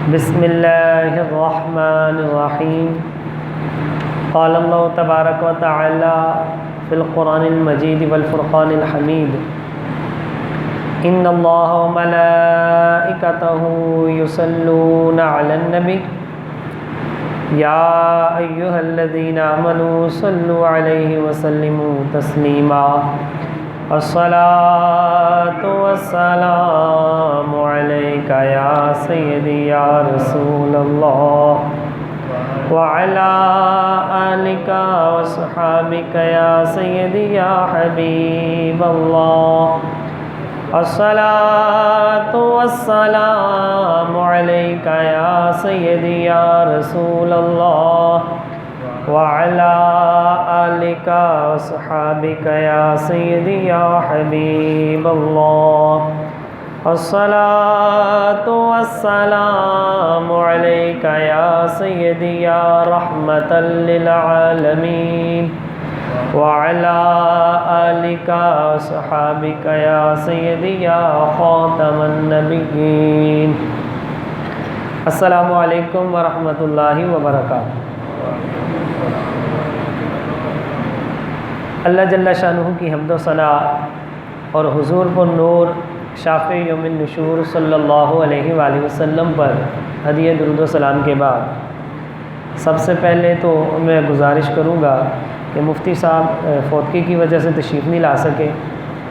بسم اللہ الرحمن الرحیم قال اللہ تبارک و تعالی فی القرآن المجید والفرقان الحمید ان اللہ وملائکتہ یصلون علی النبی یا ایہا الذین آمنوا صلوا علیہ وسلموا تسلیما الصلاۃ والسلام علیک یا سیدی یا رسول اللہ وعلی آلک وصحابک یا سیدی یا حبیب اللہ الصلاۃ والسلام علیک یا سیدی یا رسول اللہ وعلی آلک وصحابک یا سیدی یا حبیب اللہ الصلاۃ والسلام علیک یا سیدی یا رحمۃ للعالمین وعلی آلک وصحابک یا سیدی یا خاتم النبیین۔ السلام علیکم ورحمۃ اللہ وبرکاتہ۔ اللہ جل شانہ کی حمد و ثنا اور حضور پر نور شافع یوم النشور صلی اللہ علیہ وآلہ وسلم پر ہدیہ درود و سلام کے بعد سب سے پہلے تو میں گزارش کروں گا کہ مفتی صاحب فوتگی کی وجہ سے تشریف نہیں لا سکے،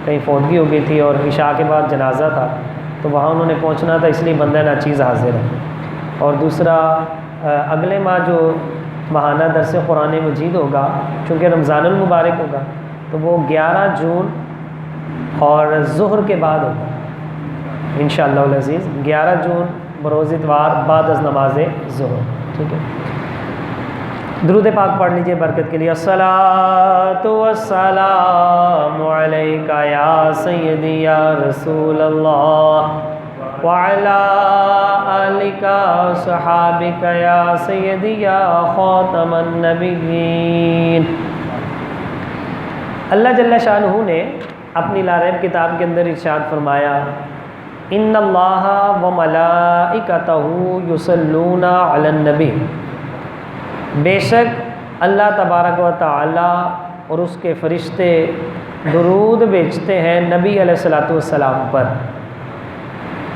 کہیں فوتگی ہو گئی تھی اور عشاء کے بعد جنازہ تھا تو وہاں انہوں نے پہنچنا تھا، اس لیے بندہ ناچیز حاضر ہے۔ اور دوسرا اگلے ماہ جو ماہانہ درس قرآن مجید ہوگا، چونکہ رمضان المبارک ہوگا تو وہ 11 جون اور ظہر کے بعد ہوگا انشاءاللہ العزیز، 11 جون بروز اتوار بعد از نماز ظہر، ٹھیک ہے۔ درود پاک پڑھ لیجئے برکت کے لیے۔ الصلاۃ والسلام علیک یا سیدی یا رسول اللہ وعلی آلک وصحابک یا سیدی یا خاتم النبیین۔ اللہ جل شانہ نے اپنی لا ریب کتاب کے اندر ارشاد فرمایا ان اللہ وملائکتہ یصلون علی النبی، بے شک اللہ تبارک و تعالی اور اس کے فرشتے درود بھیجتے ہیں نبی علیہ الصلوۃ والسلام پر۔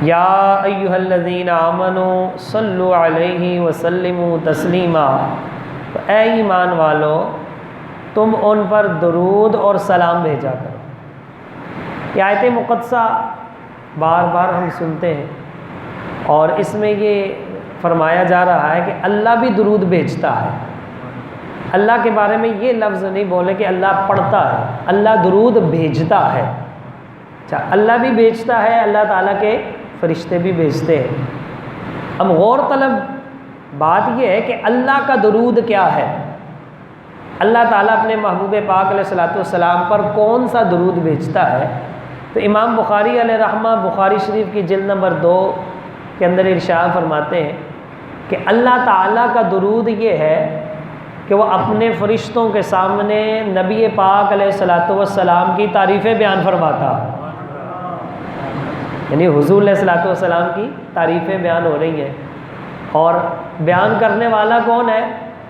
یا ایہا الذین آمنوا صلوا علیہ وسلموا تسلیما، تو اے ایمان والو تم ان پر درود اور سلام بھیجا کرو۔ یہ آیت مقدسہ بار بار ہم سنتے ہیں اور اس میں یہ فرمایا جا رہا ہے کہ اللہ بھی درود بھیجتا ہے۔ اللہ کے بارے میں یہ لفظ نہیں بولے کہ اللہ پڑھتا ہے، اللہ درود بھیجتا ہے۔ اچھا، اللہ بھی بھیجتا ہے، اللہ تعالیٰ کے فرشتے بھی بھیجتے ہیں۔ اب غور طلب بات یہ ہے کہ اللہ کا درود کیا ہے، اللہ تعالیٰ اپنے محبوب پاک علیہ الصلوۃ والسلام پر کون سا درود بھیجتا ہے؟ تو امام بخاری علیہ رحمہ بخاری شریف کی جلد نمبر 2 کے اندر ارشاد فرماتے ہیں کہ اللہ تعالیٰ کا درود یہ ہے کہ وہ اپنے فرشتوں کے سامنے نبی پاک علیہ الصلوۃ والسلام کی تعریفیں بیان فرماتا ہے، یعنی حضور علیہ الصلوۃ والسلام کی تعریفیں بیان ہو رہی ہیں، اور بیان کرنے والا کون ہے؟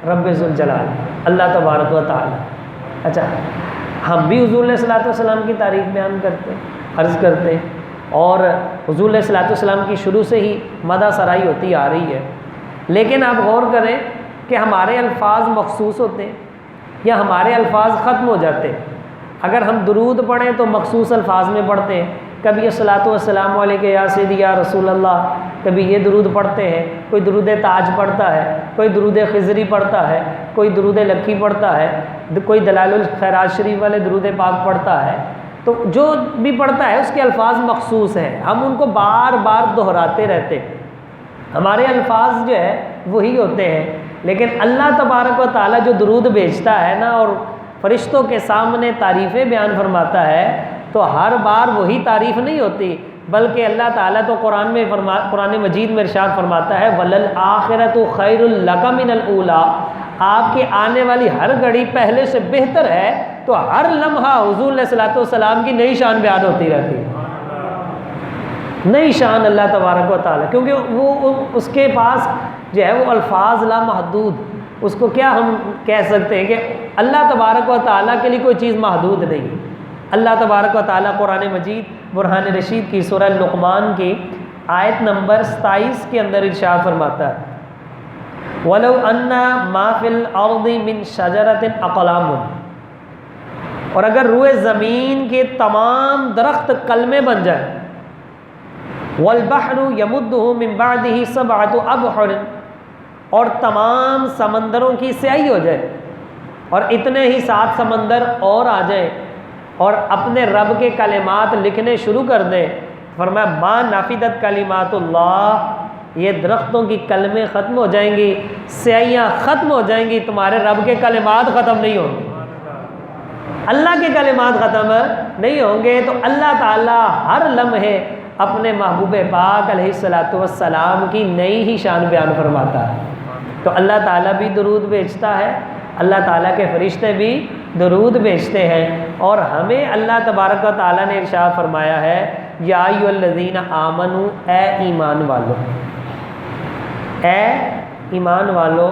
رب ذوالجلال اللہ تبارک و تعالی۔ اچھا، ہم بھی حضور علیہ الصلوۃ والسلام کی تعریف بیان کرتے ہیں، عرض کرتے ہیں، اور حضور علیہ الصلوۃ والسلام کی شروع سے ہی مدح سرائی ہوتی آ رہی ہے، لیکن آپ غور کریں کہ ہمارے الفاظ مخصوص ہوتے ہیں یا ہمارے الفاظ ختم ہو جاتے ہیں۔ اگر ہم درود پڑھیں تو مخصوص الفاظ میں پڑھتے ہیں، کبھی الصلاۃ والسلام علیک یا سیدی یا رسول اللہ، کبھی یہ درود پڑھتے ہیں، کوئی درود تاج پڑھتا ہے، کوئی درود خضری پڑھتا ہے، کوئی درود لکی پڑھتا ہے، کوئی دلائل الخیرات شریف والے درود پاک پڑھتا ہے۔ تو جو بھی پڑھتا ہے اس کے الفاظ مخصوص ہیں، ہم ان کو بار بار دہراتے رہتے ہیں، ہمارے الفاظ جو ہے وہی ہوتے ہیں، لیکن اللہ تبارک و تعالیٰ جو درود بھیجتا ہے نا اور فرشتوں کے سامنے تعریفیں بیان فرماتا ہے، تو ہر بار وہی تعریف نہیں ہوتی، بلکہ اللہ تعالیٰ تو قرآن مجید میں ارشاد فرماتا ہے وَلَلْآخِرَةُ خَيْرٌ لَكَ مِنَ الْأُولَىٰ، آپ کی آنے والی ہر گھڑی پہلے سے بہتر ہے، تو ہر لمحہ حضور علیہ الصلوۃ والسلام کی نئی شان بیان ہوتی رہتی ہے۔ نہیں شان اللہ تبارک و تعالیٰ، کیونکہ وہ اس کے پاس جو ہے وہ الفاظ لامحدود، اس کو کیا ہم کہہ سکتے ہیں کہ اللہ تبارک و تعالیٰ کے لیے کوئی چیز محدود نہیں ہے۔ اللہ تبارک و تعالیٰ قرآن مجید برہان رشید کی سورہ لقمان کی آیت نمبر 27 کے اندر ارشاد فرماتا ہے وَلَوْ أَنَّ مَا فِي الْأَرْضِ مِنْ شَجَرَةٍ أَقْلَامٌ، اور اگر روئے زمین کے تمام درخت کلمے بن جائیں، وَالْبَحْرُ يَمُدُّهُ مِنْ بَعْدِهِ سَبْعَةُ أَبْحُرٍ، اور تمام سمندروں کی سیاہی ہو جائے اور اتنے ہی 7 سمندر اور آ جائیں اور اپنے رب کے کلمات لکھنے شروع کر دیں، فرمایا ما نفدت کلمات اللہ، یہ درختوں کی کلمیں ختم ہو جائیں گی، سیاہیاں ختم ہو جائیں گی، تمہارے رب کے کلمات ختم نہیں ہوں گے، اللہ کے کلمات ختم نہیں ہوں گے۔ تو اللہ تعالیٰ ہر لمحے اپنے محبوب پاک علیہ السلام کی نئی ہی شان بیان فرماتا ہے۔ تو اللہ تعالیٰ بھی درود بھیجتا ہے، اللہ تعالیٰ کے فرشتے بھی درود بھیجتے ہیں، اور ہمیں اللہ تبارک و تعالیٰ نے ارشاد فرمایا ہے یا ایھا الذین آمنو، اے ایمان والو، اے ایمان والو،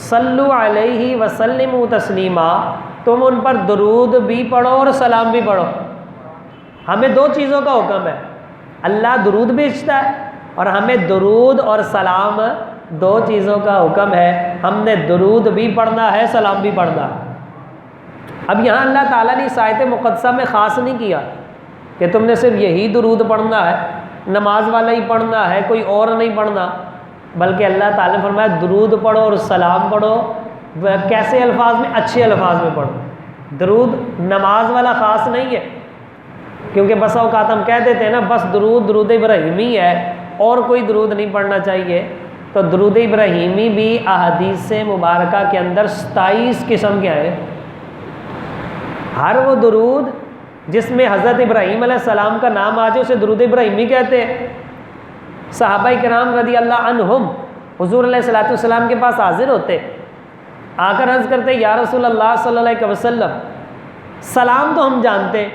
صلو علیہ وسلموا تسلیما، تم ان پر درود بھی پڑھو اور سلام بھی پڑھو۔ ہمیں 2 چیزوں کا حکم ہے، اللہ درود بھیجتا ہے اور ہمیں درود اور سلام 2 چیزوں کا حکم ہے، ہم نے درود بھی پڑھنا ہے، سلام بھی پڑھنا ہے۔ اب یہاں اللہ تعالیٰ نے اس آیت مقدسہ میں خاص نہیں کیا کہ تم نے صرف یہی درود پڑھنا ہے، نماز والا ہی پڑھنا ہے، کوئی اور نہیں پڑھنا، بلکہ اللہ تعالیٰ نے فرمایا درود پڑھو اور سلام پڑھو۔ کیسے الفاظ میں؟ اچھے الفاظ میں پڑھو۔ درود نماز والا خاص نہیں ہے، کیونکہ بس اوقات ہم کہہ دیتے ہیں نا بس درود ابراہیمی ہے اور کوئی درود نہیں پڑھنا چاہیے، تو درود ابراہیمی بھی احادیث مبارکہ کے اندر 27 قسم کے ہیں۔ ہر وہ درود جس میں حضرت ابراہیم علیہ السلام کا نام آ جائے اسے درود ابراہیمی کہتے ہیں۔ صحابہ کرام رضی اللہ عنہم حضور علیہ السلام کے پاس حاضر ہوتے، آ کر عرض کرتے یا رسول اللہ صلی اللہ علیہ وسلم، سلام تو ہم جانتے ہیں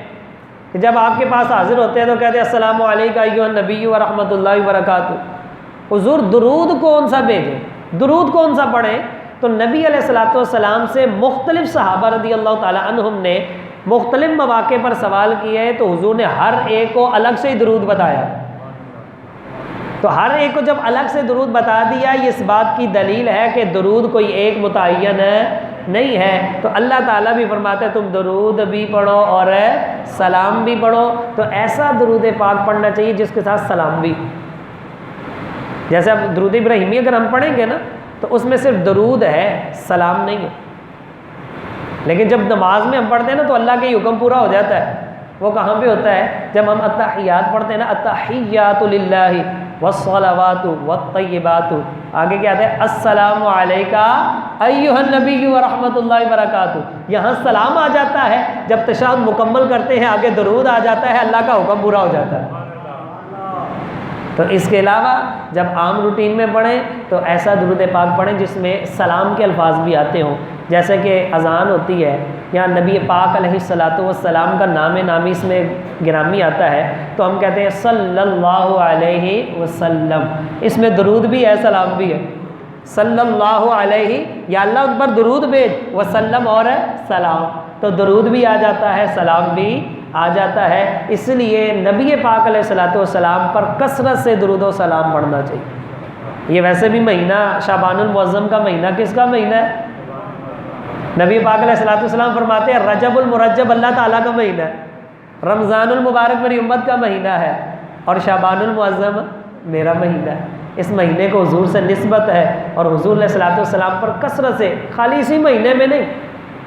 کہ جب آپ کے پاس حاضر ہوتے ہیں تو کہتے ہیں السلام علیکم ایھا النبی ورحمۃ اللہ وبرکاتہ، حضور درود کون سا بھیجیں، درود کون سا پڑھیں؟ تو نبی علیہ السلام سے مختلف صحابہ رضی اللہ تعالیٰ عنہم نے مختلف مواقع پر سوال کیے، تو حضور نے ہر ایک کو الگ سے ہی درود بتایا۔ تو ہر ایک کو جب الگ سے درود بتا دیا، یہ اس بات کی دلیل ہے کہ درود کوئی ایک متعین نہیں ہے۔ تو اللہ تعالیٰ بھی فرماتے ہیں تم درود بھی پڑھو اور سلام بھی پڑھو، تو ایسا درود پاک پڑھنا چاہیے جس کے ساتھ سلام بھی، جیسے اب درود ابراہیمی اگر ہم پڑھیں گے نا تو اس میں صرف درود ہے، سلام نہیں ہے، لیکن جب نماز میں ہم پڑھتے ہیں نا تو اللہ کا یہ حکم پورا ہو جاتا ہے۔ وہ کہاں پہ ہوتا ہے؟ جب ہم التحیات پڑھتے ہیں نا، التحیات للہ والصلوات والطیبات، آگے کیا آتا ہے؟ السلام علیکہ ایھا النبی ورحمۃ اللہ وبرکاتہ، یہاں سلام آ جاتا ہے، جب تشہد مکمل کرتے ہیں آگے درود آ جاتا ہے، اللہ کا حکم پورا ہو جاتا ہے۔ تو اس کے علاوہ جب عام روٹین میں پڑھیں تو ایسا درود پاک پڑھیں جس میں سلام کے الفاظ بھی آتے ہوں، جیسے کہ اذان ہوتی ہے یا نبی پاک علیہ السلام کا نام نامی اس میں گرامی آتا ہے، تو ہم کہتے ہیں صلی اللہ علیہ وسلم، اس میں درود بھی ہے سلام بھی ہے، صلی اللہ علیہ، یا اللہ ان پر درود بھیج، وسلم اور سلام، تو درود بھی آ جاتا ہے، سلام بھی آ جاتا ہے۔ اس لیے نبی پاک علیہ السلام پر کثرت سے درود و سلام پڑھنا چاہیے۔ یہ ویسے بھی مہینہ شعبان المعظم کا مہینہ کس کا مہینہ ہے؟ نبی پاک علیہ السلام فرماتے ہیں رجب المرجب اللہ تعالیٰ کا مہینہ ہے، رمضان المبارک میری امت کا مہینہ ہے، اور شعبان المعظم میرا مہینہ ہے۔ اس مہینے کو حضور سے نسبت ہے، اور حضور علیہ السلام پر کثرت سے، خالی اسی مہینے میں نہیں،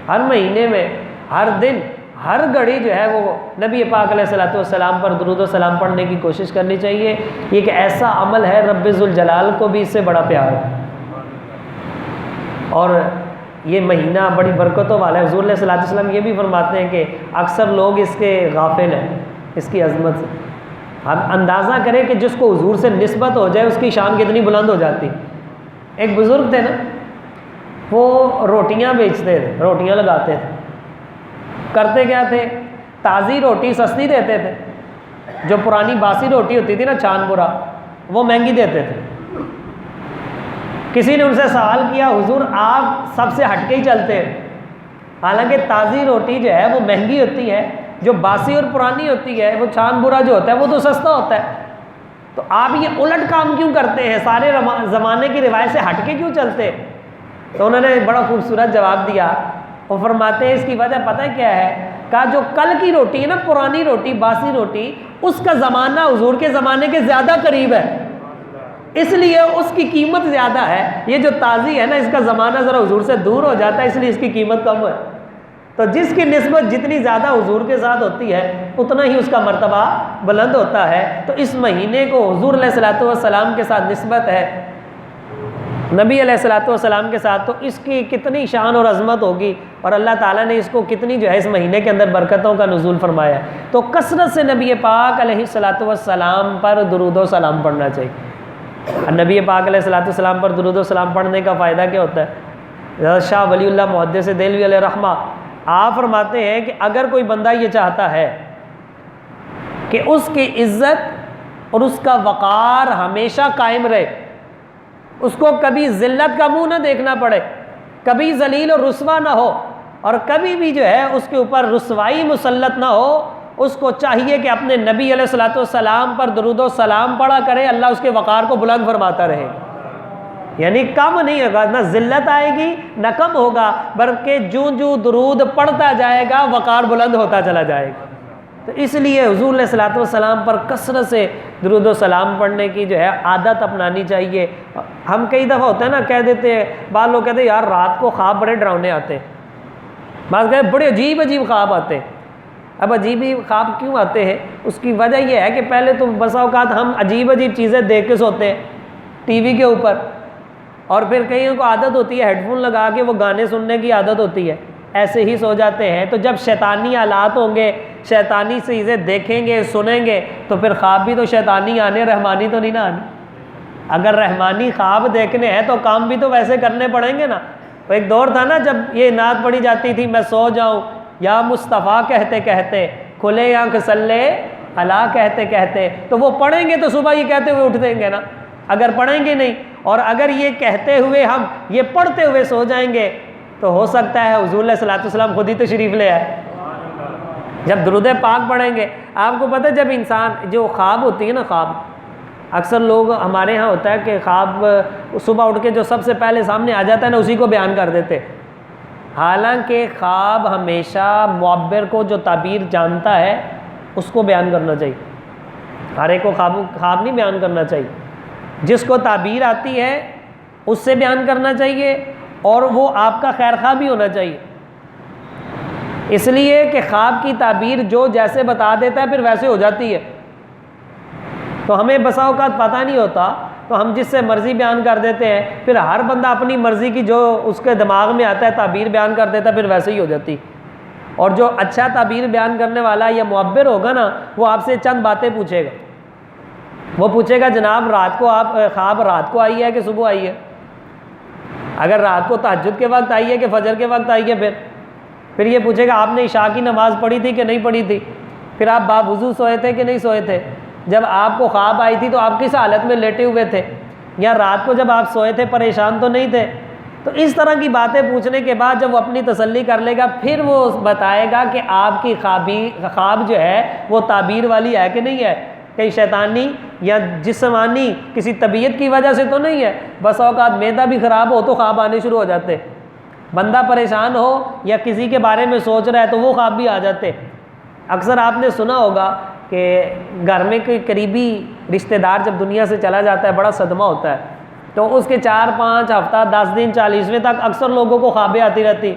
ہر مہینے میں، ہر دن، ہر گھڑی جو ہے وہ نبی پاک علیہ السلام پر درود و سلام پڑھنے کی کوشش کرنی چاہیے۔ یہ ایک ایسا عمل ہے رب ذوالجلال کو بھی اس سے بڑا پیار ہے، اور یہ مہینہ بڑی برکتوں والا ہے۔ حضور علیہ السلام یہ بھی فرماتے ہیں کہ اکثر لوگ اس کے غافل ہیں، اس کی عظمت سے۔ ہم اندازہ کریں کہ جس کو حضور سے نسبت ہو جائے اس کی شان کتنی بلند ہو جاتی۔ ایک بزرگ تھے نا، وہ روٹیاں بیچتے تھے، روٹیاں لگاتے تھے، کرتے کیا تھے؟ تازی روٹی سستی دیتے تھے، جو پرانی باسی روٹی ہوتی تھی نا چھان برا، وہ مہنگی دیتے تھے۔ کسی نے ان سے سوال کیا حضور آپ سب سے ہٹ کے ہی چلتے ہیں، حالانکہ تازی روٹی جو ہے وہ مہنگی ہوتی ہے، جو باسی اور پرانی ہوتی ہے وہ چھان برا جو ہوتا ہے وہ تو سستا ہوتا ہے، تو آپ یہ الٹ کام کیوں کرتے ہیں، سارے زمانے کی روایت سے ہٹ کے کیوں چلتے؟ تو انہوں نے بڑا خوبصورت جواب دیا، وہ فرماتے ہیں اس کی وجہ پتہ کیا ہے؟ کہا جو کل کی روٹی ہے نا، پرانی روٹی باسی روٹی، اس کا زمانہ حضور کے زمانے کے زیادہ قریب ہے، اس لیے اس کی قیمت زیادہ ہے۔ یہ جو تازی ہے نا اس کا زمانہ ذرا حضور سے دور ہو جاتا ہے، اس لیے اس کی قیمت کم ہے۔ تو جس کی نسبت جتنی زیادہ حضور کے ساتھ ہوتی ہے اتنا ہی اس کا مرتبہ بلند ہوتا ہے۔ تو اس مہینے کو حضور علیہ الصلوۃ والسلام کے ساتھ نسبت ہے، نبی علیہ الصلوۃ والسلام کے ساتھ، تو اس کی کتنی شان اور عظمت ہوگی، اور اللہ تعالیٰ نے اس کو کتنی جو ہے اس مہینے کے اندر برکتوں کا نزول فرمایا ہے۔ تو کثرت سے نبی پاک علیہ الصلوۃ والسلام پر درود و سلام پڑھنا چاہیے۔ نبی پاک علیہ الصلوۃ والسلام پر درود و سلام پڑھنے کا فائدہ کیا ہوتا ہے؟ حضرت شاہ ولی اللہ محدث دہلوی علیہ رحمہ آپ فرماتے ہیں کہ اگر کوئی بندہ یہ چاہتا ہے کہ اس کی عزت اور اس کا وقار ہمیشہ قائم رہے، اس کو کبھی ذلت کا منہ نہ دیکھنا پڑے، کبھی ذلیل اور رسوا نہ ہو، اور کبھی بھی جو ہے اس کے اوپر رسوائی مسلط نہ ہو، اس کو چاہیے کہ اپنے نبی علیہ الصلوۃ والسلام پر درود و سلام پڑھا کرے، اللہ اس کے وقار کو بلند فرماتا رہے، یعنی کم نہیں ہوگا، نہ ذلت آئے گی نہ کم ہوگا، بلکہ جو جو درود پڑھتا جائے گا وقار بلند ہوتا چلا جائے گا۔ تو اس لیے حضور علیہ الصلوۃ والسلام پر کثرت سے درود و سلام پڑھنے کی جو ہے عادت اپنانی چاہیے۔ ہم کئی دفعہ ہوتا ہے نا کہہ دیتے ہیں، بعض لوگ کہتے ہیں یار رات کو خواب بڑے ڈراؤنے آتے ہیں، بعض کہتے ہیں بڑے عجیب عجیب خواب آتے ہیں۔ اب عجیب خواب کیوں آتے ہیں؟ اس کی وجہ یہ ہے کہ پہلے تو بسا اوقات ہم عجیب عجیب چیزیں دیکھ کے سوتے ہیں ٹی وی کے اوپر، اور پھر کئیوں کو عادت ہوتی ہے ہیڈ فون لگا کے وہ گانے سننے کی عادت ہوتی ہے، ایسے ہی سو جاتے ہیں۔ تو جب شیطانی آلات ہوں گے، شیطانی چیزیں دیکھیں گے سنیں گے، تو پھر خواب بھی تو شیطانی آنے، رحمانی تو نہیں نہ آنے۔ اگر رحمانی خواب دیکھنے ہیں تو کام بھی تو ویسے کرنے پڑیں گے نا۔ تو ایک دور تھا نا جب یہ نعت پڑھی جاتی تھی، میں سو جاؤں یا مصطفیٰ کہتے کہتے، کھلے آنکھ صلی اللہ کہتے کہتے، تو وہ پڑھیں گے تو صبح یہ کہتے ہوئے اٹھ دیں گے نا، اگر پڑھیں گے نہیں، اور اگر یہ کہتے ہوئے ہم یہ پڑھتے ہوئے سو جائیں گے تو ہو سکتا ہے حضور علیہ الصلوۃ والسلام خود ہی تشریف لے آئے۔ جب درود پاک پڑھیں گے، آپ کو پتہ ہے جب انسان جو خواب ہوتی ہے نا، خواب اکثر لوگ ہمارے ہاں ہوتا ہے کہ خواب صبح اٹھ کے جو سب سے پہلے سامنے آ جاتا ہے نا اسی کو بیان کر دیتے، حالانکہ خواب ہمیشہ معبر کو جو تعبیر جانتا ہے اس کو بیان کرنا چاہیے، ہر ایک کو خواب نہیں بیان کرنا چاہیے، جس کو تعبیر آتی ہے اس سے بیان کرنا چاہیے، اور وہ آپ کا خیر خواہ بھی ہونا چاہیے، اس لیے کہ خواب کی تعبیر جو جیسے بتا دیتا ہے پھر ویسے ہو جاتی ہے، تو ہمیں بسا اوقات پتہ نہیں ہوتا تو ہم جس سے مرضی بیان کر دیتے ہیں، پھر ہر بندہ اپنی مرضی کی جو اس کے دماغ میں آتا ہے تعبیر بیان کر دیتا ہے، پھر ویسے ہی ہو جاتی۔ اور جو اچھا تعبیر بیان کرنے والا یا معبر ہوگا نا، وہ آپ سے چند باتیں پوچھے گا، وہ پوچھے گا جناب رات کو آپ خواب رات کو آئی ہے کہ صبح آئی ہے؟ اگر رات کو تہجد کے وقت آئی ہے کہ فجر کے وقت آئی ہے، پھر یہ پوچھے گا آپ نے عشاء کی نماز پڑھی تھی کہ نہیں پڑھی تھی، پھر آپ باوضو سوئے تھے کہ نہیں سوئے تھے، جب آپ کو خواب آئی تھی تو آپ کس حالت میں لیٹے ہوئے تھے، یا رات کو جب آپ سوئے تھے پریشان تو نہیں تھے۔ تو اس طرح کی باتیں پوچھنے کے بعد جب وہ اپنی تسلی کر لے گا، پھر وہ بتائے گا کہ آپ کی خواب جو ہے وہ تعبیر والی ہے کہ نہیں ہے، کہیں شیطانی یا جسمانی کسی طبیعت کی وجہ سے تو نہیں ہے۔ بس اوقات معدہ بھی خراب ہو تو خواب آنے شروع ہو جاتے، بندہ پریشان ہو یا کسی کے بارے میں سوچ رہا ہے تو وہ خواب بھی آ جاتے۔ اکثر آپ نے سنا ہوگا کہ گھر میں کوئی قریبی رشتہ دار جب دنیا سے چلا جاتا ہے بڑا صدمہ ہوتا ہے، تو اس کے 4-5 ہفتہ 10 دن 40ویں تک اکثر لوگوں کو خوابیں آتی رہتی،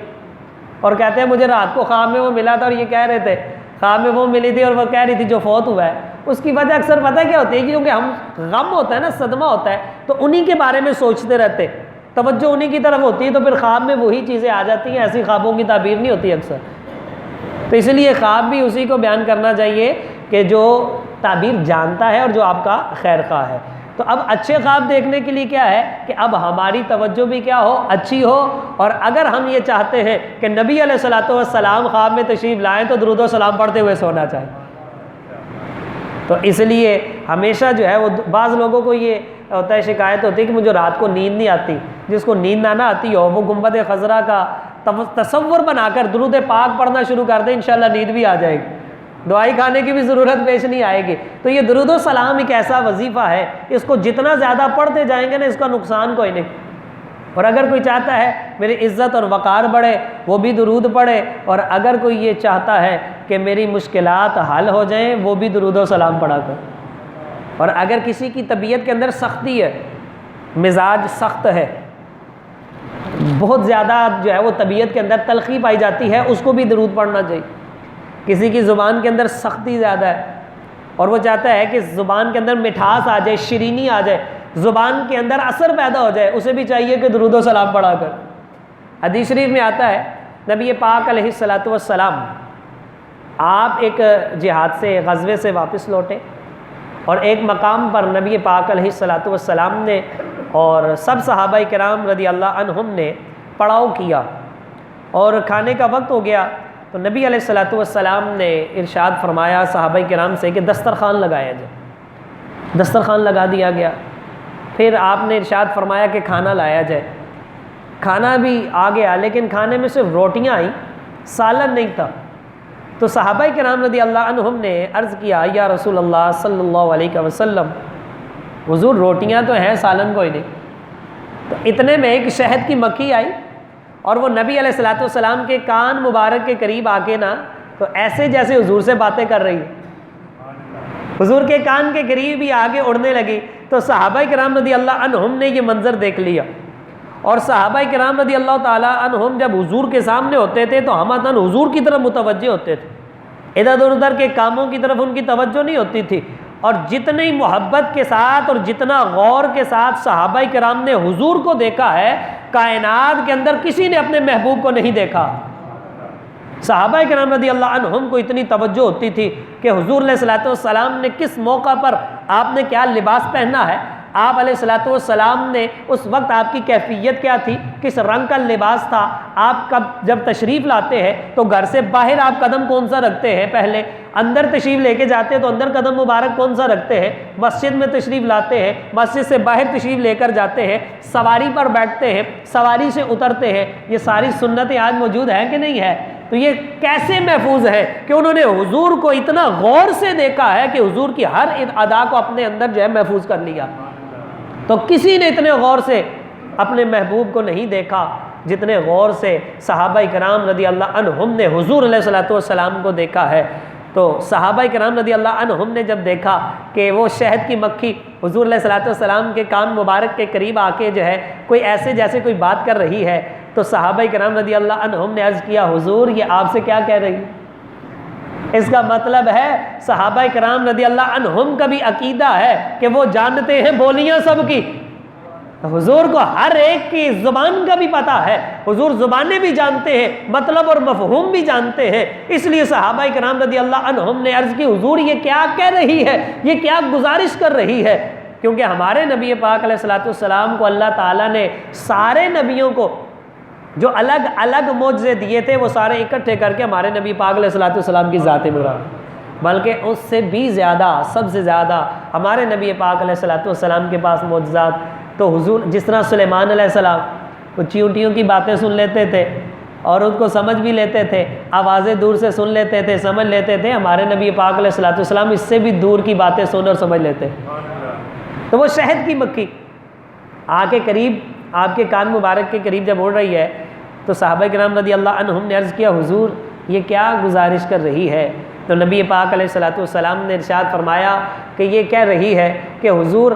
اور کہتے ہیں مجھے رات کو خواب میں وہ ملا تھا اور یہ کہہ رہے تھے، خواب میں وہ ملی تھی اور وہ کہہ رہی تھی جو فوت ہوا ہے۔ اس کی وجہ اکثر پتہ کیا ہوتی ہے؟ کیونکہ ہم غم ہوتا ہے نا، صدمہ ہوتا ہے، تو انہی کے بارے میں سوچتے رہتے، توجہ انہی کی طرف ہوتی ہے، تو پھر خواب میں وہی چیزیں آ جاتی ہیں، ایسی خوابوں کی تعبیر نہیں ہوتی اکثر۔ تو اس لیے خواب بھی اسی کو بیان کرنا چاہیے کہ جو تعبیر جانتا ہے اور جو آپ کا خیر خواہ ہے۔ تو اب اچھے خواب دیکھنے کے لیے کیا ہے کہ اب ہماری توجہ بھی کیا ہو، اچھی ہو، اور اگر ہم یہ چاہتے ہیں کہ نبی علیہ الصلوۃ والسلام خواب میں تشریف لائیں تو درود و سلام پڑھتے ہوئے سونا چاہیے۔ تو اس لیے ہمیشہ جو ہے وہ بعض لوگوں کو یہ ہوتا ہے، شکایت ہوتی ہے کہ مجھے رات کو نیند نہیں آتی. جس کو نیند نہ آتی ہو وہ گنبد خضرا کا تصور بنا کر درود پاک پڑھنا شروع کر دیں، انشاءاللہ نیند بھی آ جائے گی، دعائی کھانے کی بھی ضرورت پیش نہیں آئے گی. تو یہ درود و سلام ایک ایسا وظیفہ ہے، اس کو جتنا زیادہ پڑھتے جائیں گے نا اس کا نقصان کوئی نہیں. اور اگر کوئی چاہتا ہے میری عزت اور وقار بڑھے وہ بھی درود پڑھے، اور اگر کوئی یہ چاہتا ہے کہ میری مشکلات حل ہو جائیں وہ بھی درود و سلام پڑھا کر. اور اگر کسی کی طبیعت کے اندر سختی ہے، مزاج سخت ہے، بہت زیادہ جو ہے وہ طبیعت کے اندر تلخی پائی جاتی ہے، اس کو بھی درود پڑھنا چاہیے. کسی کی زبان کے اندر سختی زیادہ ہے اور وہ چاہتا ہے کہ زبان کے اندر مٹھاس آ جائے، شیرینی آ جائے، زبان کے اندر اثر پیدا ہو جائے، اسے بھی چاہیے کہ درود و سلام پڑھا کر. حدیث شریف میں آتا ہے نبی پاک علیہ الصلاۃ والسلام آپ ایک جہاد سے، غزوے سے واپس لوٹے، اور ایک مقام پر نبی پاک علیہ الصلاۃ والسلام نے اور سب صحابہ کرام رضی اللہ عنہم نے پڑاؤ کیا اور کھانے کا وقت ہو گیا. تو نبی علیہ الصلاۃ والسلام نے ارشاد فرمایا صحابہ کرام سے کہ دسترخوان لگایا جائے. دسترخوان لگا دیا گیا. پھر آپ نے ارشاد فرمایا کہ کھانا لایا جائے. کھانا بھی آ گیا لیکن کھانے میں صرف روٹیاں آئیں، سالن نہیں تھا. تو صحابہ کرام رضی اللہ عنہم نے عرض کیا یا رسول اللہ صلی اللہ علیہ وسلم، حضور روٹیاں تو ہیں سالن کوئی نہیں. تو اتنے میں ایک شہد کی مکھی آئی اور وہ نبی علیہ الصلوۃ والسلام کے کان مبارک کے قریب آ کے نا تو ایسے جیسے حضور سے باتیں کر رہی ہے، حضور کے کان کے قریب ہی آگے اڑنے لگی. تو صحابہ کرام رضی اللہ عنہم نے یہ منظر دیکھ لیا، اور صحابہ کرام رضی اللہ تعالی عنہم جب حضور کے سامنے ہوتے تھے تو ہمدن حضور کی طرف متوجہ ہوتے تھے، ادھر ادھر کے کاموں کی طرف ان کی توجہ نہیں ہوتی تھی. اور جتنی محبت کے ساتھ اور جتنا غور کے ساتھ صحابہ کرام نے حضور کو دیکھا ہے، کائنات کے اندر کسی نے اپنے محبوب کو نہیں دیکھا. صحابہ کرام رضی اللہ عنہم کو اتنی توجہ ہوتی تھی کہ حضور علیہ الصلوۃ والسلام نے کس موقع پر آپ نے کیا لباس پہننا ہے، آپ علیہ الصلوۃ والسلام نے اس وقت آپ کی کیفیت کیا تھی، کس رنگ کا لباس تھا، آپ جب تشریف لاتے ہیں تو گھر سے باہر آپ قدم کون سا رکھتے ہیں، پہلے اندر تشریف لے کے جاتے ہیں تو اندر قدم مبارک کون سا رکھتے ہیں، مسجد میں تشریف لاتے ہیں، مسجد سے باہر تشریف لے کر جاتے ہیں، سواری پر بیٹھتے ہیں، سواری سے اترتے ہیں، یہ ساری سنتیں آج موجود ہیں کہ نہیں ہے. تو یہ کیسے محفوظ ہے کہ انہوں نے حضور کو اتنا غور سے دیکھا ہے کہ حضور کی ہر ادا کو اپنے اندر جو ہے محفوظ کر لیا. تو کسی نے اتنے غور سے اپنے محبوب کو نہیں دیکھا جتنے غور سے صحابہ کرام رضی اللہ عنہم نے حضور علیہ الصلوۃ والسلام کو دیکھا ہے. تو صحابہ کرام رضی اللہ عنہم نے جب دیکھا کہ وہ شہد کی مکھی حضور علیہ الصلوۃ والسلام کے کان مبارک کے قریب آ کے جو ہے کوئی ایسے جیسے کوئی بات کر رہی ہے، تو صحابہ کرام رضی اللہ عنہم نے عرض کیا حضور یہ آپ سے کیا کہہ رہی ہے. اس کا مطلب ہے صحابہ کرام رضی اللہ عنہم کا بھی عقیدہ ہے کہ وہ جانتے ہیں بولیاں سب کی، حضور کو ہر ایک کی زبان کا بھی پتہ ہے، حضور زبانیں بھی جانتے ہیں، مطلب اور مفہوم بھی جانتے ہیں. اس لیے صحابہ کرام رضی اللہ عنہم نے عرض کی حضور یہ کیا کہہ رہی ہے، یہ کیا گزارش کر رہی ہے. کیونکہ ہمارے نبی پاک علیہ الصلوۃ والسلام کو اللہ تعالیٰ نے سارے نبیوں کو جو الگ الگ معجزے دیے تھے وہ سارے اکٹھے کر کے ہمارے نبی پاک علیہ الصلوۃ والسلام کی ذات مراد، بلکہ اس سے بھی زیادہ سب سے زیادہ ہمارے نبی پاک علیہ الصلوۃ والسلام کے پاس معجزات. تو حضور جس طرح سلیمان علیہ السلام وہ چیونٹیوں کی باتیں سن لیتے تھے اور ان کو سمجھ بھی لیتے تھے، آوازیں دور سے سن لیتے تھے، سمجھ لیتے تھے، ہمارے نبی پاک علیہ الصلوۃ والسلام اس سے بھی دور کی باتیں سن اور سمجھ لیتے. تو وہ شہد کی مکھی آ کے قریب آپ کے کان مبارک کے قریب جب اڑ رہی ہے تو صحابہ کرام رضی اللہ عنہم نے عرض کیا حضور یہ کیا گزارش کر رہی ہے. تو نبی پاک علیہ الصلوۃ والسلام نے ارشاد فرمایا کہ یہ کہہ رہی ہے کہ حضور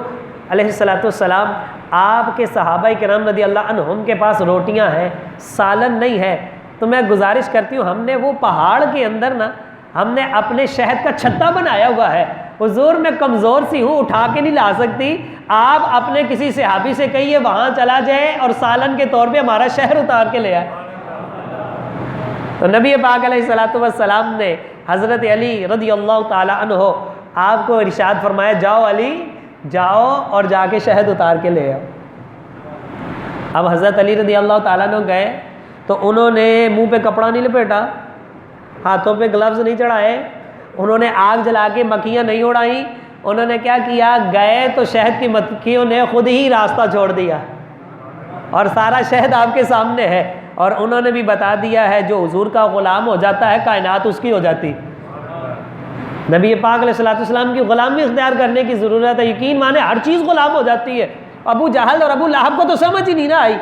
علیہ الصلوۃ والسلام آپ کے صحابہ کرام رضی اللہ عنہم کے پاس روٹیاں ہیں، سالن نہیں ہے، تو میں گزارش کرتی ہوں ہم نے وہ پہاڑ کے اندر نا ہم نے اپنے شہد کا چھتا بنایا ہوا ہے، حضور میں کمزور سی ہوں اٹھا کے نہیں لا سکتی، آپ اپنے کسی صحابی سے کہیے وہاں چلا جائے اور سالن کے طور پہ ہمارا شہر اتار کے لے آئے. تو نبی پاک علیہ الصلوۃ والسلام نے حضرت علی رضی اللہ تعالی عنہ آپ کو ارشاد فرمایا جاؤ علی جاؤ اور جا کے شہد اتار کے لے آؤ. اب حضرت علی رضی اللہ تعالیٰ عنہ گئے تو انہوں نے منہ پہ کپڑا نہیں لپیٹا، ہاتھوں پہ گلوز نہیں چڑھائے انہوں نے آگ جلا کے مکھیاں نہیں اڑائیں، انہوں نے کیا کیا، گئے تو شہد کی مکھیوں نے خود ہی راستہ چھوڑ دیا اور سارا شہد آپ کے سامنے ہے، اور انہوں نے بھی بتا دیا ہے جو حضور کا غلام ہو جاتا ہے کائنات اس کی ہو جاتی۔ نبی پاک علیہ الصلوۃ والسلام کی غلامی اختیار کرنے کی ضرورت ہے، یقین مانے ہر چیز غلام ہو جاتی ہے۔ ابو جہل اور ابو لہب کو تو سمجھ ہی نہیں نہ آئی،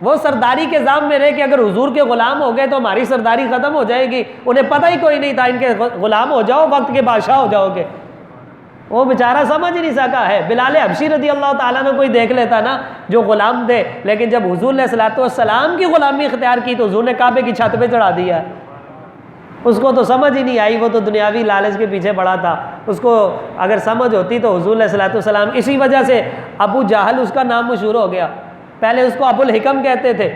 وہ سرداری کے ذام میں رہے کہ اگر حضور کے غلام ہو گئے تو ہماری سرداری ختم ہو جائے گی، انہیں پتہ ہی کوئی نہیں تھا ان کے غلام ہو جاؤ وقت کے بادشاہ ہو جاؤ گے، وہ بیچارہ سمجھ ہی نہیں سکا ہے۔ بلال حبشی رضی اللہ تعالیٰ نے کوئی دیکھ لیتا نا جو غلام تھے، لیکن جب حضور علیہ الصلوۃ والسلام کی غلامی اختیار کی تو حضور نے کعبے کی چھت پہ چڑھا دیا، اس کو تو سمجھ ہی نہیں آئی، وہ تو دنیاوی لالچ کے پیچھے پڑا تھا، اس کو اگر سمجھ ہوتی تو حضور علیہ الصلوۃ والسلام، اسی وجہ سے ابو جہل اس کا نام مشہور ہو گیا، پہلے اس کو ابو الحکم کہتے تھے،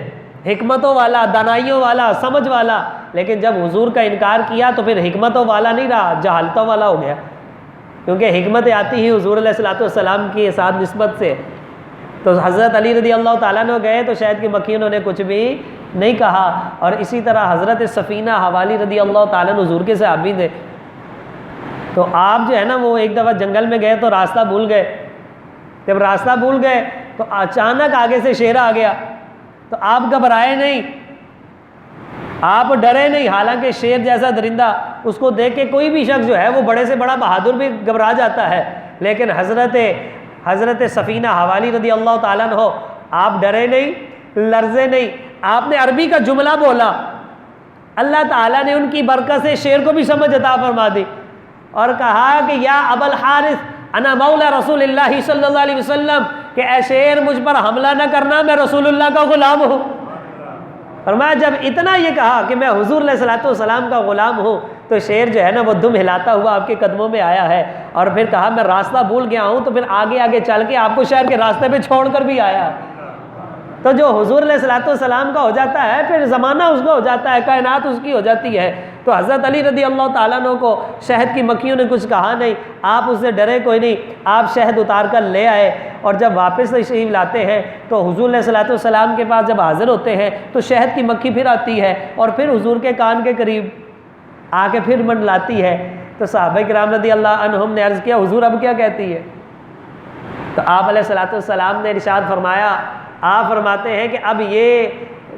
حکمتوں والا، دانائیوں والا، سمجھ والا، لیکن جب حضور کا انکار کیا تو پھر حکمتوں والا نہیں رہا، جہالتوں والا ہو گیا، کیونکہ حکمت آتی ہی حضور علیہ الصلوۃ والسلام کی ساتھ نسبت سے۔ تو حضرت علی رضی اللہ تعالیٰ نے گئے تو شہد کی مکھیوں نے کچھ بھی نہیں کہا، اور اسی طرح حضرت سفینہ حوالی رضی اللہ تعالیٰ نے حضور کے صحابی تھے، تو آپ جو ہے نا وہ ایک دفعہ جنگل میں گئے تو راستہ بھول گئے، جب راستہ بھول گئے تو اچانک آگے سے شیر آ گیا، تو آپ گھبرائے نہیں، آپ ڈرے نہیں، حالانکہ شیر جیسا درندہ اس کو دیکھ کے کوئی بھی شخص جو ہے وہ بڑے سے بڑا بہادر بھی گھبرا جاتا ہے، لیکن حضرت سفینہ حوالی رضی اللہ تعالیٰ عنہ آپ ڈرے نہیں، لرزے نہیں، آپ نے عربی کا جملہ بولا، اللہ تعالیٰ نے ان کی برکت سے شیر کو بھی سمجھ عطا فرما دی، اور کہا کہ یا ابا الحارث انا مولا رسول اللہ صلی اللہ علیہ وسلم، کہ اے شیر مجھ پر حملہ نہ کرنا، میں رسول اللہ کا غلام ہوں۔ فرمایا جب اتنا یہ کہا کہ میں حضور علیہ الصلوۃ والسلام کا غلام ہوں تو شیر جو ہے نا وہ دم ہلاتا ہوا آپ کے قدموں میں آیا ہے، اور پھر کہا میں راستہ بھول گیا ہوں، تو پھر آگے آگے چل کے آپ کو شہر کے راستے پہ چھوڑ کر بھی آیا۔ تو جو حضور علیہ الصلوۃ والسلام کا ہو جاتا ہے پھر زمانہ اس کا ہو جاتا ہے، کائنات اس کی ہو جاتی ہے۔ تو حضرت علی رضی اللہ تعالیٰ عنہ کو شہد کی مکھیوں نے کچھ کہا نہیں، آپ اس سے ڈرے کوئی نہیں، آپ شہد اتار کر لے آئے، اور جب واپس تشریف لاتے ہیں تو حضور علیہ الصلوۃ والسلام کے پاس جب حاضر ہوتے ہیں تو شہد کی مکھی پھر آتی ہے اور پھر حضور کے کان کے قریب آ کے پھر منڈلاتی ہے۔ تو صحابہ کرام رضی اللہ عنہم نے عرض کیا حضور اب کیا کہتی ہے؟ تو آپ علیہ الصلوۃ والسلام نے ارشاد فرمایا، آپ فرماتے ہیں کہ اب یہ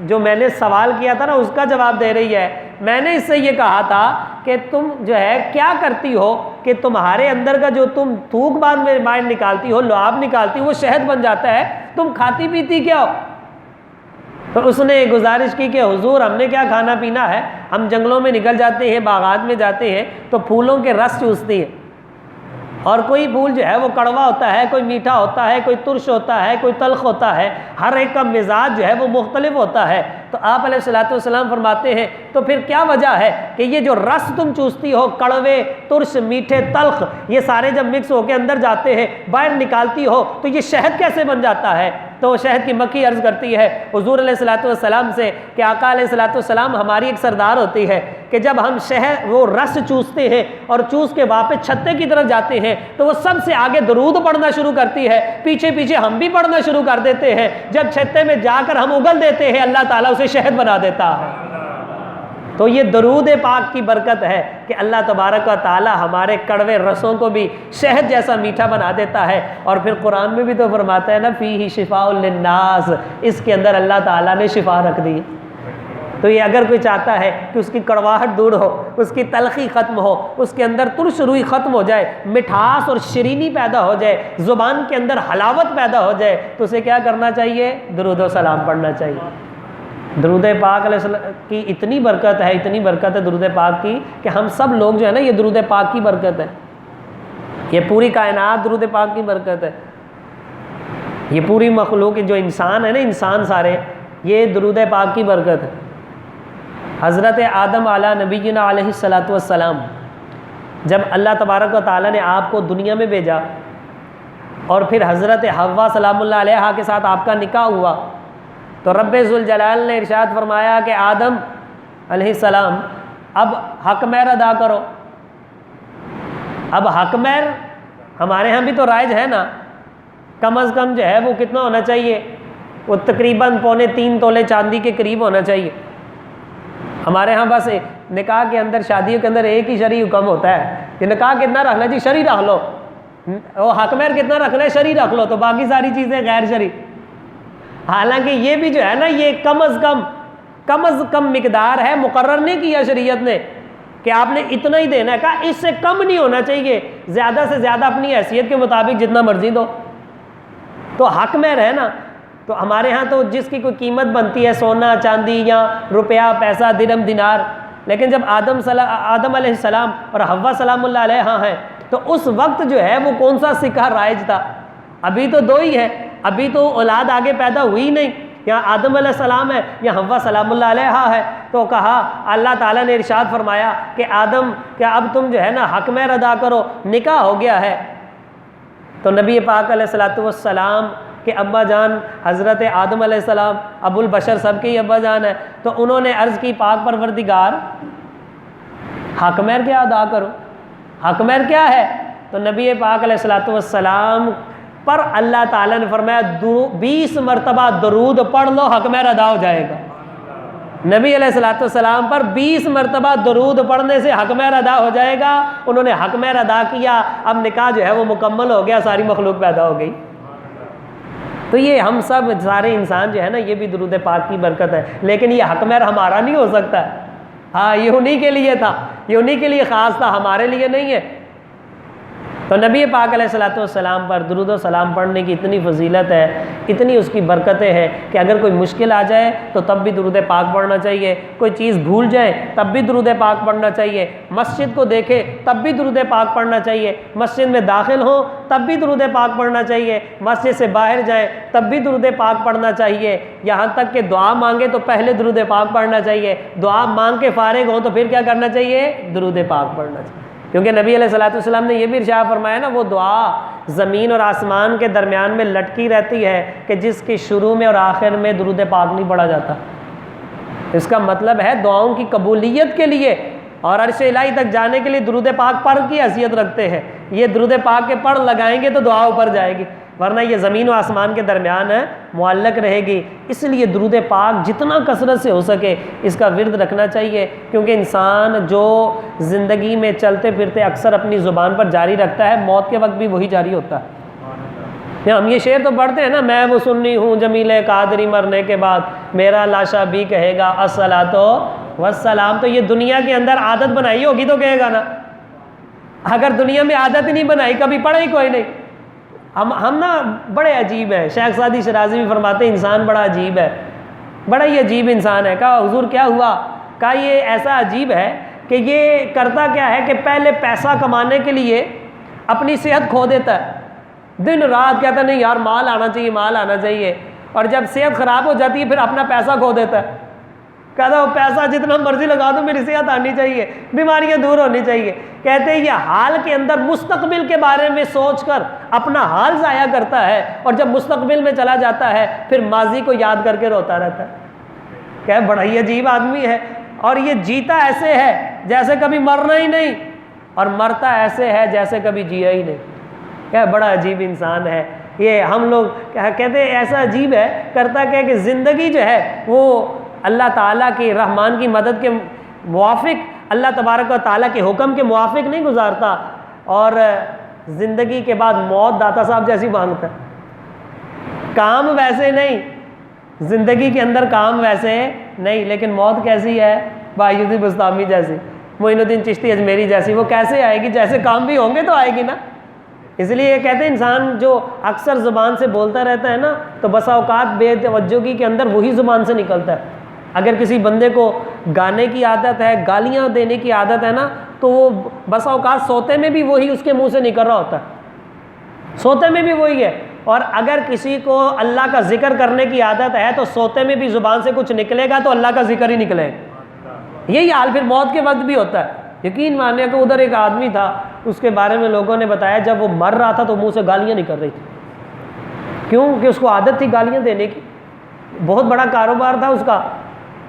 جو میں نے سوال کیا تھا نا اس کا جواب دے رہی ہے، میں نے اس سے یہ کہا تھا کہ تم جو ہے کیا کرتی ہو کہ تمہارے اندر کا جو تم تھوک بعد میں باہر نکالتی ہو، لعاب نکالتی ہو، وہ شہد بن جاتا ہے، تم کھاتی پیتی کیا ہو؟ تو اس نے گزارش کی کہ حضور ہم نے کیا کھانا پینا ہے، ہم جنگلوں میں نکل جاتے ہیں، باغات میں جاتے ہیں تو پھولوں کے رس چوستی ہیں، اور کوئی پھول جو ہے وہ کڑوا ہوتا ہے، کوئی میٹھا ہوتا ہے، کوئی ترش ہوتا ہے، کوئی تلخ ہوتا ہے، ہر ایک کا مزاج جو ہے وہ مختلف ہوتا ہے۔ تو آپ علیہ الصلوۃ والسلام فرماتے ہیں تو پھر کیا وجہ ہے کہ یہ جو رس تم چوستی ہو، کڑوے، ترش، میٹھے، تلخ، یہ سارے جب مکس ہو کے اندر جاتے ہیں، باہر نکالتی ہو تو یہ شہد کیسے بن جاتا ہے؟ تو شہد کی مکھی عرض کرتی ہے حضور علیہ الصلوۃ والسلام سے کہ آقا علیہ الصلوۃ والسلام ہماری ایک سردار ہوتی ہے کہ جب ہم شہد وہ رس چوستے ہیں اور چوس کے واپس چھتے کی طرف جاتے ہیں تو وہ سب سے آگے درود پڑھنا شروع کرتی ہے، پیچھے پیچھے ہم بھی پڑھنا شروع کر دیتے ہیں، جب چھتے میں جا کر ہم اگل دیتے ہیں اللہ تعالیٰ اسے شہد بنا دیتا ہے۔ تو یہ درود پاک کی برکت ہے کہ اللہ تبارک و تعالی ہمارے کڑوے رسوں کو بھی شہد جیسا میٹھا بنا دیتا ہے، اور پھر قرآن میں بھی تو فرماتا ہے نا فیہ شفاء للناس، اس کے اندر اللہ تعالیٰ نے شفا رکھ دی۔ تو یہ اگر کوئی چاہتا ہے کہ اس کی کڑواہٹ دور ہو، اس کی تلخی ختم ہو، اس کے اندر ترش روئی ختم ہو جائے، مٹھاس اور شیرینی پیدا ہو جائے، زبان کے اندر حلاوت پیدا ہو جائے، تو اسے کیا کرنا چاہیے؟ درود و سلام پڑھنا چاہیے۔ درود پاک علیہ السلام کی اتنی برکت ہے درود پاک کی کہ ہم سب لوگ جو ہے نا یہ درود پاک کی برکت ہے، یہ پوری کائنات درود پاک کی برکت ہے، یہ پوری مخلوق جو انسان ہے نا، انسان سارے، یہ درود پاک کی برکت ہے۔ حضرت آدم علیہ نبینا علیہ الصلوۃ والسلام جب اللہ تبارک و تعالیٰ نے آپ کو دنیا میں بھیجا اور پھر حضرت حوا سلام اللہ علیہا کے ساتھ آپ کا نکاح ہوا تو رب ذوالجلال نے ارشاد فرمایا کہ آدم علیہ السلام اب حق مہر ادا کرو۔ اب حق مہر ہمارے ہاں بھی تو رائج ہے نا، کم از کم جو ہے وہ کتنا ہونا چاہیے؟ وہ تقریباً 3.25 تولے چاندی کے قریب ہونا چاہیے، ہمارے ہاں بس نکاح کے اندر، شادیوں کے اندر ایک ہی شرعی حکم ہوتا ہے کہ نکاح کتنا رکھنا جی، شرعی رکھ لو، وہ حق مہر کتنا رکھنا ہے، شرعی رکھ لو، تو باقی ساری چیزیں غیر شرعی۔ حالانکہ یہ بھی جو ہے نا، یہ کم از کم مقدار ہے، مقرر نہیں کیا شریعت نے کہ آپ نے اتنا ہی دینا ہے، کہا اس سے کم نہیں ہونا چاہیے، زیادہ سے زیادہ اپنی حیثیت کے مطابق جتنا مرضی دو، تو حق مہر ہے نا۔ تو ہمارے ہاں تو جس کی کوئی قیمت بنتی ہے، سونا چاندی یا روپیہ پیسہ درہم دینار، لیکن جب آدم علیہ السلام اور حوا سلام اللہ علیہ ہاں ہیں، تو اس وقت جو ہے وہ کون سا سکہ رائج تھا؟ ابھی تو دو ہی ہے، ابھی تو اولاد آگے پیدا ہوئی نہیں، یا آدم علیہ السلام ہے یا حوا سلام اللہ علیہ ہے۔ تو کہا اللہ تعالیٰ نے ارشاد فرمایا کہ آدم کیا اب تم جو ہے نا حق مہر ادا کرو، نکاح ہو گیا ہے۔ تو نبی پاک علیہ الصلوۃ والسلام کہ ابا جان حضرت آدم علیہ السلام ابو البشر سب کے ہی ابا جان ہے، تو انہوں نے عرض کی پاک پروردگار حق مہر کیا ادا کرو، حق مہر کیا ہے؟ تو نبی پاک علیہ الصلوۃ والسلام پر اللہ تعالیٰ نے فرمایا 20 مرتبہ درود پڑھ لو، حق مہر ادا ہو جائے گا۔ نبی علیہ الصلوۃ والسلام پر 20 مرتبہ درود پڑھنے سے حق مہر ادا ہو جائے گا۔ انہوں نے حق مہر ادا کیا، اب نکاح جو ہے وہ مکمل ہو گیا، ساری مخلوق پیدا ہو گئی۔ تو یہ ہم سب سارے انسان جو ہے نا، یہ بھی درود پاک کی برکت ہے، لیکن یہ حق مہر ہمارا نہیں ہو سکتا ہے، ہاں یہ انہی کے لیے تھا، یہ انہی کے لیے خاص تھا، ہمارے لیے نہیں ہے۔ تو نبی پاک علیہ الصلوۃ والسلام پر درود و سلام پڑھنے کی اتنی فضیلت ہے، اتنی اس کی برکتیں ہیں کہ اگر کوئی مشکل آ جائے تو تب بھی درود پاک پڑھنا چاہیے، کوئی چیز بھول جائے تب بھی درود پاک پڑھنا چاہیے، مسجد کو دیکھے تب بھی درود پاک پڑھنا چاہیے، مسجد میں داخل ہوں تب بھی درود پاک پڑھنا چاہیے، مسجد سے باہر جائیں تب بھی درود پاک پڑھنا چاہیے، یہاں تک کہ دعا مانگے تو پہلے درود پاک پڑھنا چاہیے، دعا مانگ کے فارغ ہوں تو پھر کیا کرنا چاہیے؟ درود پاک پڑھنا چاہیے، کیونکہ نبی علیہ الصلوۃ والسلام نے یہ بھی ارشاد فرمایا نا، وہ دعا زمین اور آسمان کے درمیان میں لٹکی رہتی ہے کہ جس کی شروع میں اور آخر میں درود پاک نہیں پڑھا جاتا۔ اس کا مطلب ہے دعاؤں کی قبولیت کے لیے اور عرش الہی تک جانے کے لیے درود پاک پڑھ کی حیثیت رکھتے ہیں، یہ درود پاک کے پڑھ لگائیں گے تو دعا اوپر جائے گی، ورنہ یہ زمین و آسمان کے درمیان ہے، معلق رہے گی۔ اس لیے درود پاک جتنا کثرت سے ہو سکے اس کا ورد رکھنا چاہیے، کیونکہ انسان جو زندگی میں چلتے پھرتے اکثر اپنی زبان پر جاری رکھتا ہے، موت کے وقت بھی وہی جاری ہوتا ہے۔ ہم یہ شعر تو پڑھتے ہیں نا، میں وہ سنی ہوں جمیل قادری مرنے کے بعد میرا لاشا بھی کہے گا الصلاۃ والسلام، تو یہ دنیا کے اندر عادت بنائی ہوگی تو کہے گا نا، اگر دنیا میں عادت نہیں بنائی کبھی پڑھا ہی کوئی نہیں۔ ہم نا بڑے عجیب ہیں، شیخ سعدی شرازی بھی فرماتے ہیں انسان بڑا عجیب ہے، بڑا ہی عجیب انسان ہے۔ کہا حضور کیا ہوا؟ کہا یہ ایسا عجیب ہے کہ یہ کرتا کیا ہے کہ پہلے پیسہ کمانے کے لیے اپنی صحت کھو دیتا ہے، دن رات کہتا نہیں یار مال آنا چاہیے مال آنا چاہیے، اور جب صحت خراب ہو جاتی ہے پھر اپنا پیسہ کھو دیتا ہے، کہتا وہ پیسہ جتنا مرضی لگا دو میری صحت آنی چاہیے، بیماریاں دور ہونی چاہیے۔ کہتے ہیں یہ حال کے اندر مستقبل کے بارے میں سوچ کر اپنا حال ضائع کرتا ہے، اور جب مستقبل میں چلا جاتا ہے پھر ماضی کو یاد کر کے روتا رہتا ہے۔ کہ بڑا ہی عجیب آدمی ہے، اور یہ جیتا ایسے ہے جیسے کبھی مرنا ہی نہیں، اور مرتا ایسے ہے جیسے کبھی جیا ہی نہیں۔ کہ بڑا عجیب انسان ہے یہ۔ ہم لوگ کہتے ہیں ایسا عجیب ہے، کرتا کیا کہ زندگی جو ہے وہ اللہ تعالیٰ کی رحمان کی مدد کے موافق، اللہ تبارک و تعالیٰ کے حکم کے موافق نہیں گزارتا، اور زندگی کے بعد موت داتا صاحب جیسی مانگتا ہے۔ کام ویسے نہیں، زندگی کے اندر کام ویسے نہیں، لیکن موت کیسی ہے؟ بایزید بستامی جیسی، معین الدین چشتی اجمیری جیسی، وہ کیسے آئے گی؟ جیسے کام بھی ہوں گے تو آئے گی نا۔ اس لیے یہ کہتے ہیں انسان جو اکثر زبان سے بولتا رہتا ہے نا، تو بسا اوقات بے توجہی کے اندر وہی زبان سے نکلتا ہے۔ اگر کسی بندے کو گانے کی عادت ہے، گالیاں دینے کی عادت ہے نا، تو وہ بسا اوقات سوتے میں بھی وہی اس کے منہ سے نکل رہا ہوتا ہے، سوتے میں بھی وہی ہے۔ اور اگر کسی کو اللہ کا ذکر کرنے کی عادت ہے تو سوتے میں بھی زبان سے کچھ نکلے گا تو اللہ کا ذکر ہی نکلے گا۔ یہی حال پھر موت کے وقت بھی ہوتا ہے۔ یقین مانیے کہ ادھر ایک آدمی تھا، اس کے بارے میں لوگوں نے بتایا جب وہ مر رہا تھا تو منہ سے گالیاں نکل رہی تھی، کیوں کہ اس کو عادت تھی گالیاں دینے کی، بہت بڑا کاروبار تھا اس کا،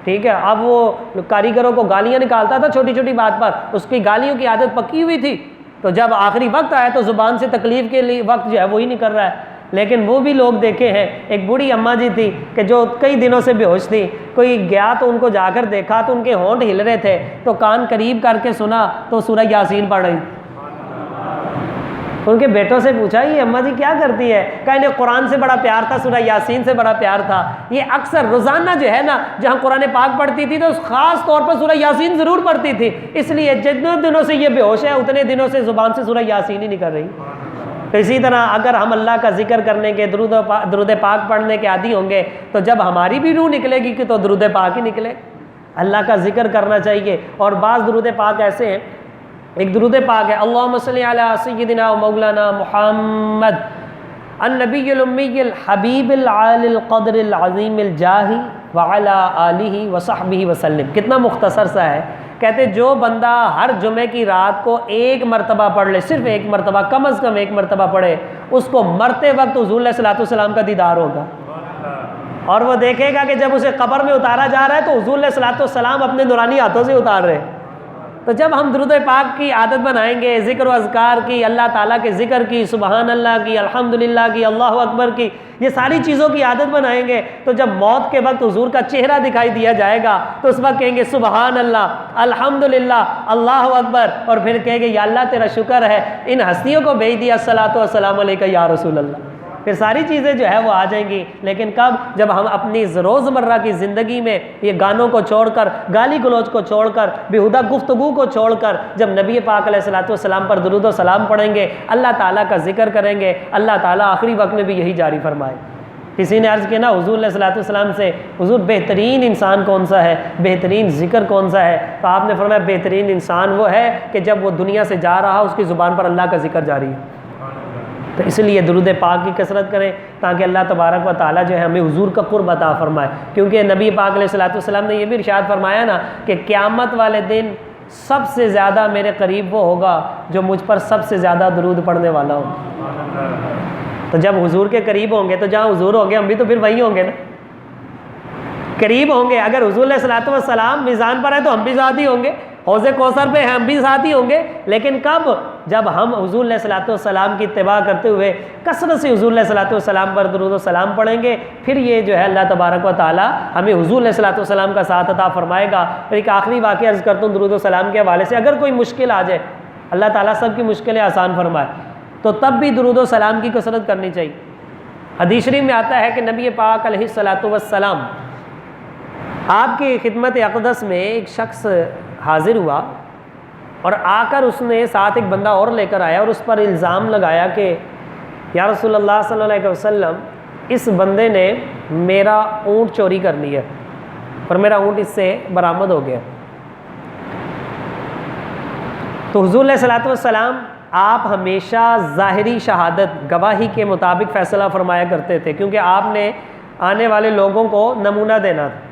ٹھیک ہے۔ اب وہ کاریگروں کو گالیاں نکالتا تھا چھوٹی چھوٹی بات پر، اس کی گالیوں کی عادت پکی ہوئی تھی، تو جب آخری وقت آیا تو زبان سے تکلیف کے لیے وقت جو ہے وہی نہیں کر رہا ہے، لیکن وہ بھی لوگ دیکھے ہیں. ایک بوڑھی اماں جی تھی کہ جو کئی دنوں سے بے ہوش تھی, کوئی گیا تو ان کو جا کر دیکھا تو ان کے ہونٹ ہل رہے تھے, تو کان قریب کر کے سنا تو سورہ یاسین پڑھ رہی. ان کے بیٹوں سے پوچھا یہ اماں جی کیا کرتی ہے؟ کہا انہیں قرآن سے بڑا پیار تھا, سورہ یاسین سے بڑا پیار تھا. یہ اکثر روزانہ جو ہے نا جہاں قرآن پاک پڑھتی تھی تو خاص طور پر سورہ یاسین ضرور پڑھتی تھی, اس لیے جتنے دنوں سے یہ بے ہوش ہے اتنے دنوں سے زبان سے سورہ یاسین ہی نکل رہی. تو اسی طرح اگر ہم اللہ کا ذکر کرنے کے درود پاک پڑھنے کے عادی ہوں گے تو جب ہماری بھی روح نکلے گی کہ تو درود پاک ہی نکلے. اللہ کا ذکر کرنا چاہیے. اور بعض درود پاک ایسے ہیں, ایک درود پاک ہے اللہم صلی علی سیدنا و مولانا محمد النبی الامی الحبیب العالی القدر العظیم الجاہ وعلی آلہ وصحبہ وسلم. کتنا مختصر سا ہے. کہتے جو بندہ ہر جمعے کی رات کو ایک مرتبہ پڑھ لے, صرف ایک مرتبہ, کم از کم ایک مرتبہ پڑھے, اس کو مرتے وقت حضور علیہ الصلوۃ والسلام کا دیدار ہوگا. اور وہ دیکھے گا کہ جب اسے قبر میں اتارا جا رہا ہے تو حضور علیہ الصلوۃ والسلام اپنے نورانی ہاتھوں سے اتار رہے ہیں. تو جب ہم درود پاک کی عادت بنائیں گے, ذکر و اذکار کی, اللہ تعالیٰ کے ذکر کی, سبحان اللہ کی, الحمدللہ کی, اللہ اکبر کی, یہ ساری چیزوں کی عادت بنائیں گے, تو جب موت کے وقت حضور کا چہرہ دکھائی دیا جائے گا تو اس وقت کہیں گے سبحان اللہ, الحمدللہ, اللہ اکبر, اور پھر کہیں گے یا اللہ تیرا شکر ہے ان ہستیوں کو بھیج دیا, الصلاۃ والسلام علیکہ یا رسول اللہ. پھر ساری چیزیں جو ہے وہ آ جائیں گی. لیکن کب؟ جب ہم اپنی روزمرہ کی زندگی میں یہ گانوں کو چھوڑ کر, گالی گلوچ کو چھوڑ کر, بیہودہ گفتگو کو چھوڑ کر جب نبی پاک علیہ الصلوۃ والسلام پر درود و سلام پڑھیں گے, اللہ تعالیٰ کا ذکر کریں گے, اللہ تعالیٰ آخری وقت میں بھی یہی جاری فرمائے. کسی نے عرض کیا نا حضور علیہ الصلوۃ والسلام سے, حضور بہترین انسان کون سا ہے, بہترین ذکر کون سا ہے؟ تو آپ نے فرمایا بہترین انسان وہ ہے کہ جب وہ دنیا سے جا رہا اس کی زبان پر اللہ کا ذکر جاری ہے. تو اس لیے درود پاک کی کثرت کریں تاکہ اللہ تبارک و تعالیٰ جو ہے ہمیں حضور کا قرب عطا فرمائے. کیونکہ نبی پاک علیہ الصلوۃ والسلام نے یہ بھی ارشاد فرمایا نا کہ قیامت والے دن سب سے زیادہ میرے قریب وہ ہوگا جو مجھ پر سب سے زیادہ درود پڑھنے والا ہو. تو جب حضور کے قریب ہوں گے تو جہاں حضور ہوں گے ہم بھی تو پھر وہیں ہوں گے نا, قریب ہوں گے. اگر حضور علیہ الصلوۃ والسلام میزان پر ہے تو ہم بھی ساتھ ہی ہوں گے, حوض کوثر پہ ہم بھی ساتھ ہی ہوں گے. لیکن کب؟ جب ہم حضور علیہ الصلوۃ والسلام کی اتباع کرتے ہوئے کثرت سے حضور علیہ الصلوۃ والسلام پر درود و سلام پڑھیں گے, پھر یہ جو ہے اللہ تبارک و تعالیٰ ہمیں حضور علیہ الصلوۃ والسلام کا ساتھ عطا فرمائے گا. پھر ایک آخری واقعہ عرض کرتا ہوں درود و سلام کے حوالے سے. اگر کوئی مشکل آ جائے, اللہ تعالیٰ سب کی مشکلیں آسان فرمائے, تو تب بھی درود و سلام کی کثرت کرنی چاہیے. حدیث شریف میں آتا ہے کہ نبی پاک علیہ الصلوۃ والسلام آپ کی خدمت اقدس میں ایک شخص حاضر ہوا, اور آ کر اس نے ساتھ ایک بندہ اور لے کر آیا اور اس پر الزام لگایا کہ یا رسول اللہ صلی اللہ علیہ وسلم, اس بندے نے میرا اونٹ چوری کر لیا اور میرا اونٹ اس سے برآمد ہو گیا. تو حضور علیہ الصلوۃ والسلام آپ ہمیشہ ظاہری شہادت, گواہی کے مطابق فیصلہ فرمایا کرتے تھے, کیونکہ آپ نے آنے والے لوگوں کو نمونہ دینا تھا.